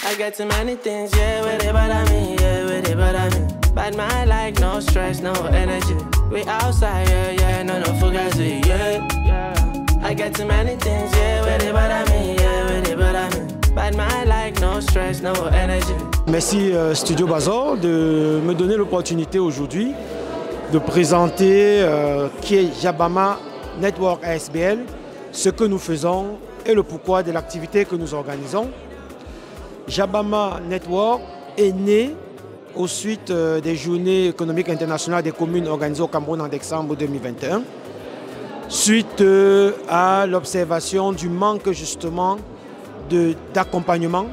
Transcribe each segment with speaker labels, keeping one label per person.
Speaker 1: I get too many things, yeah, with it, but I mean, yeah, with it, but I mean. Bad mind like no stress, no energy. We outside, yeah, yeah, no fugazi, yeah. I get too many things, yeah, with it, but I mean, yeah, with it, but I mean. Bad mind like no stress, no energy.
Speaker 2: Merci Studio Bazor de me donner l'opportunité aujourd'hui de présenter qui est Jabama Network ASBL, ce que nous faisons et le pourquoi de l'activité que nous organisons. Jabama Network est né aux suites des journées économiques internationales des communes organisées au Cameroun en décembre 2021, suite à l'observation du manque justement d'accompagnement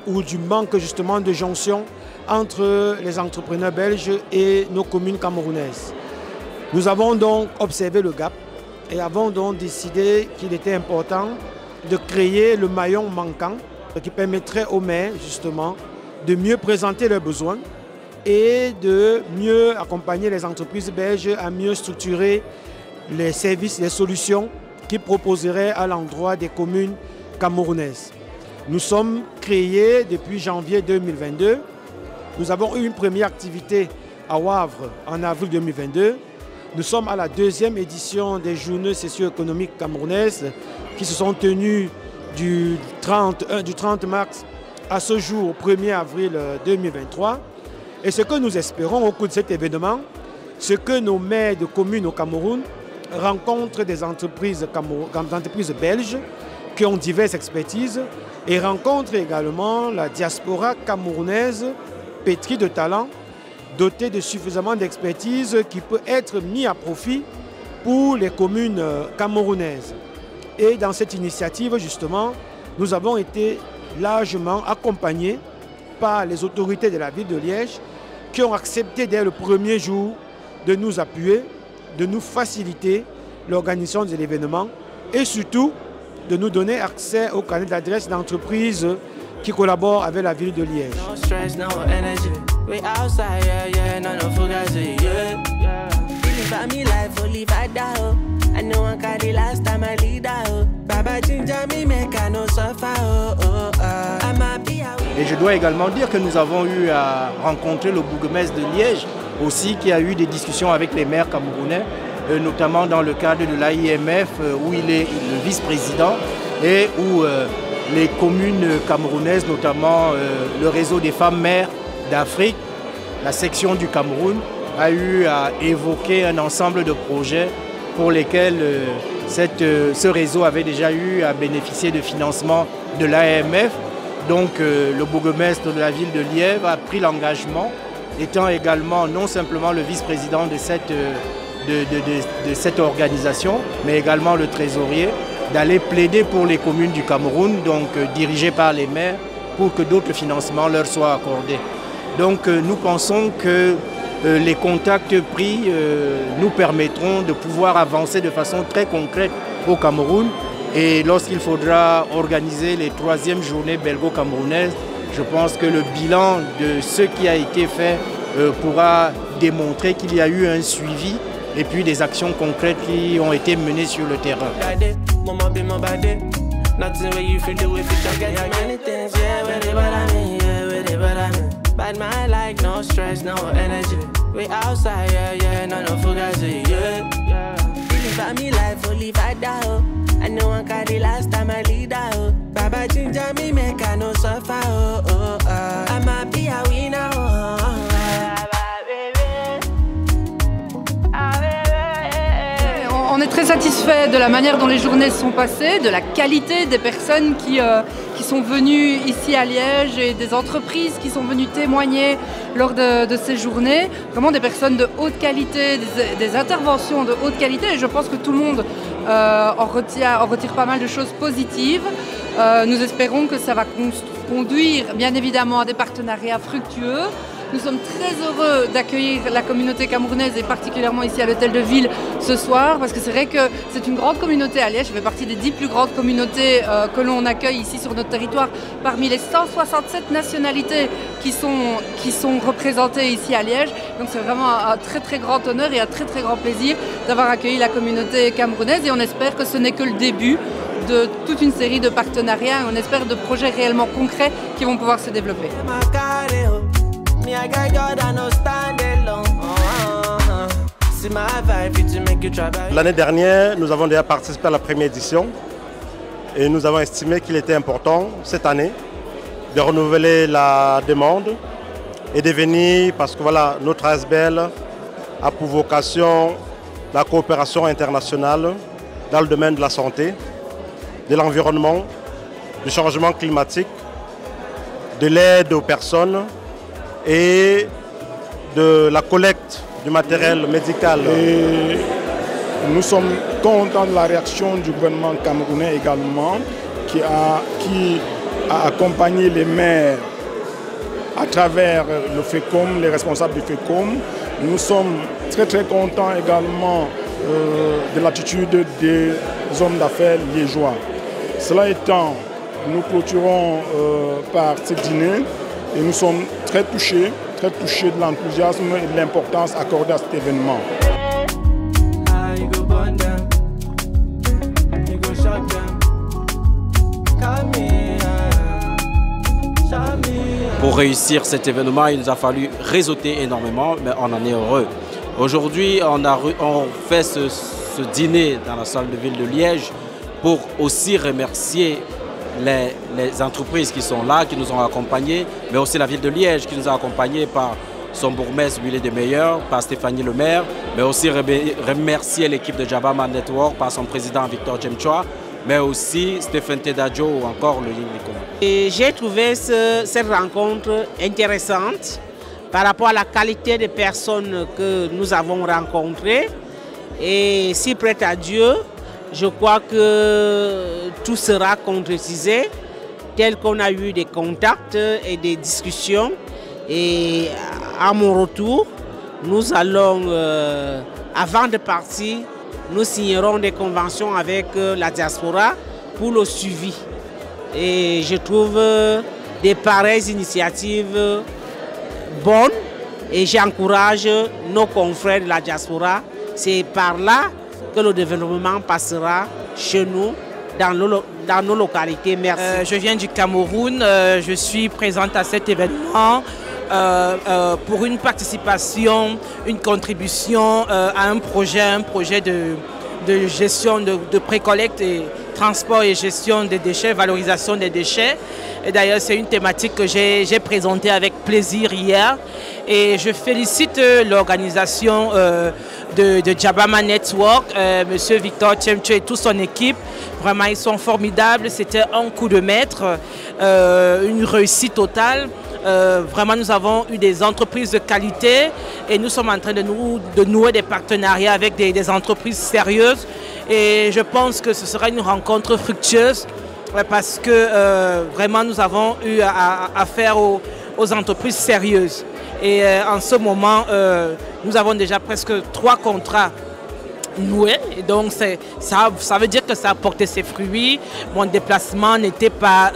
Speaker 2: ou du manque justement de jonction entre les entrepreneurs belges et nos communes camerounaises. Nous avons donc observé le gap et avons donc décidé qu'il était important de créer le maillon manquant qui permettrait aux maires justement de mieux présenter leurs besoins et de mieux accompagner les entreprises belges à mieux structurer les services, les solutions qu'ils proposeraient à l'endroit des communes camerounaises. Nous sommes créés depuis janvier 2022. Nous avons eu une première activité à Wavre en avril 2022. Nous sommes à la deuxième édition des journées socio-économiques camerounaises qui se sont tenues du 30 mars à ce jour, au 1er avril 2023. Et ce que nous espérons au cours de cet événement, c'est que nos maires de communes au Cameroun rencontrent des entreprises belges qui ont diverses expertises et rencontrent également la diaspora camerounaise pétrie de talent, dotée de suffisamment d'expertise qui peut être mis à profit pour les communes camerounaises. Et dans cette initiative, justement, nous avons été largement accompagnés par les autorités de la ville de Liège qui ont accepté dès le premier jour de nous appuyer, de nous faciliter l'organisation de l'événement et surtout de nous donner accès au carnet d'adresse d'entreprises qui collaborent avec la ville de Liège.
Speaker 1: No stress, no energy. We outside, yeah, yeah, no fugazi, yeah. Feeling for me life, only fight down. I know one carry last time I lead out. Baba ginger me make I no suffer, I'm happy.
Speaker 3: Et je dois également dire que nous avons eu à rencontrer le bourgmestre de Liège aussi, qui a eu des discussions avec les maires camerounais, notamment dans le cadre de l'AIMF où il est le vice-président et où les communes camerounaises, notamment le réseau des femmes maires d'Afrique, la section du Cameroun, a eu à évoquer un ensemble de projets pour lesquels ce réseau avait déjà eu à bénéficier de financement de l'AMF. Donc le bourgmestre de la ville de Liège a pris l'engagement, étant également non simplement le vice-président de cette organisation, mais également le trésorier, d'aller plaider pour les communes du Cameroun, donc dirigées par les maires, pour que d'autres financements leur soient accordés. Donc nous pensons que les contacts pris nous permettront de pouvoir avancer de façon très concrète au Cameroun. Et lorsqu'il faudra organiser les 3e journées belgo-camerounaises, je pense que le bilan de ce qui a été fait pourra démontrer qu'il y a eu un suivi et puis des actions concrètes qui ont été menées sur le terrain.
Speaker 1: Bad mind like no stress, no energy. We outside, yeah, yeah, no fugazi, yeah. Feeling for me life, only fight down. I know one carry last time I lead out. Baba ginger me make I no suffer, I'm happy I win now.
Speaker 4: On est très satisfait de la manière dont les journées se sont passées, de la qualité des personnes qui sont venues ici à Liège et des entreprises qui sont venues témoigner lors de ces journées. Vraiment des personnes de haute qualité, des interventions de haute qualité et je pense que tout le monde en retire pas mal de choses positives. Nous espérons que ça va conduire bien évidemment à des partenariats fructueux. Nous sommes très heureux d'accueillir la communauté camerounaise et particulièrement ici à l'hôtel de ville ce soir parce que c'est vrai que c'est une grande communauté à Liège. Je fais partie des 10 plus grandes communautés que l'on accueille ici sur notre territoire parmi les 167 nationalités qui sont représentées ici à Liège. Donc c'est vraiment un très très grand honneur et un très très grand plaisir d'avoir accueilli la communauté camerounaise et on espère que ce n'est que le début de toute une série de partenariats et on espère de projets réellement concrets qui vont pouvoir se développer.
Speaker 5: L'année dernière, nous avons déjà participé à la première édition et nous avons estimé qu'il était important cette année de renouveler la demande et de venir parce que voilà, notre ASBL a pour vocation la coopération internationale dans le domaine de la santé, de l'environnement, du changement climatique, de l'aide aux personnes et de la collecte du matériel médical.
Speaker 6: Et nous sommes contents de la réaction du gouvernement camerounais également, qui a accompagné les maires à travers le FECOM, les responsables du FECOM. Nous sommes très contents également de l'attitude des hommes d'affaires liégeois. Cela étant, nous clôturons par ce dîner et nous sommes très touchés de l'enthousiasme et de l'importance accordée à cet événement.
Speaker 7: Pour réussir cet événement, il nous a fallu réseauter énormément, mais on en est heureux. Aujourd'hui, on fait ce dîner dans la salle de ville de Liège pour aussi remercier les entreprises qui sont là, qui nous ont accompagnés, mais aussi la ville de Liège qui nous a accompagnés par son bourgmestre Willy Demeyer, par Stéphanie Lemaire, mais aussi remercier l'équipe de Jabama Network par son président Victor Chemchoa, mais aussi Stéphane Tedadjo ou encore le Yingliko.
Speaker 8: J'ai trouvé cette rencontre intéressante par rapport à la qualité des personnes que nous avons rencontrées. Et si prête à Dieu, je crois que tout sera concrétisé tel qu'on a eu des contacts et des discussions. Et à mon retour, nous allons, avant de partir, nous signerons des conventions avec la diaspora pour le suivi. Et je trouve des pareilles initiatives bonnes et j'encourage nos confrères de la diaspora. C'est par là que le développement passera chez nous, dans nos localités. Merci.
Speaker 9: Je viens du Cameroun, je suis présente à cet événement pour une participation, une contribution à un projet de gestion de précollecte et transport et gestion des déchets, valorisation des déchets. Et d'ailleurs, c'est une thématique que j'ai présentée avec plaisir hier. Et je félicite l'organisation de Jabama Network, M. Victor Chemchoa et toute son équipe. Vraiment, ils sont formidables. C'était un coup de maître, une réussite totale. Vraiment, nous avons eu des entreprises de qualité et nous sommes en train de nouer des partenariats avec des entreprises sérieuses. Et je pense que ce sera une rencontre fructueuse parce que vraiment, nous avons eu affaire aux entreprises sérieuses. Et en ce moment, nous avons déjà presque 3 contrats noués. Et donc, ça veut dire que ça a porté ses fruits. Mon déplacement n'était pas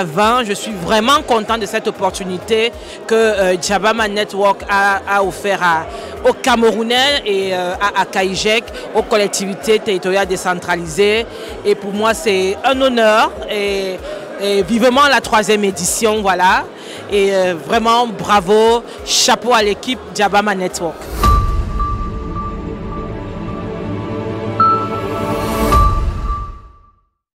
Speaker 9: vain. Je suis vraiment content de cette opportunité que Jabama Network a offert aux Camerounais et à CAIGEC, aux collectivités territoriales décentralisées. Et pour moi, c'est un honneur et vivement la 3e édition, voilà. Et vraiment bravo, chapeau à l'équipe Jabama Network.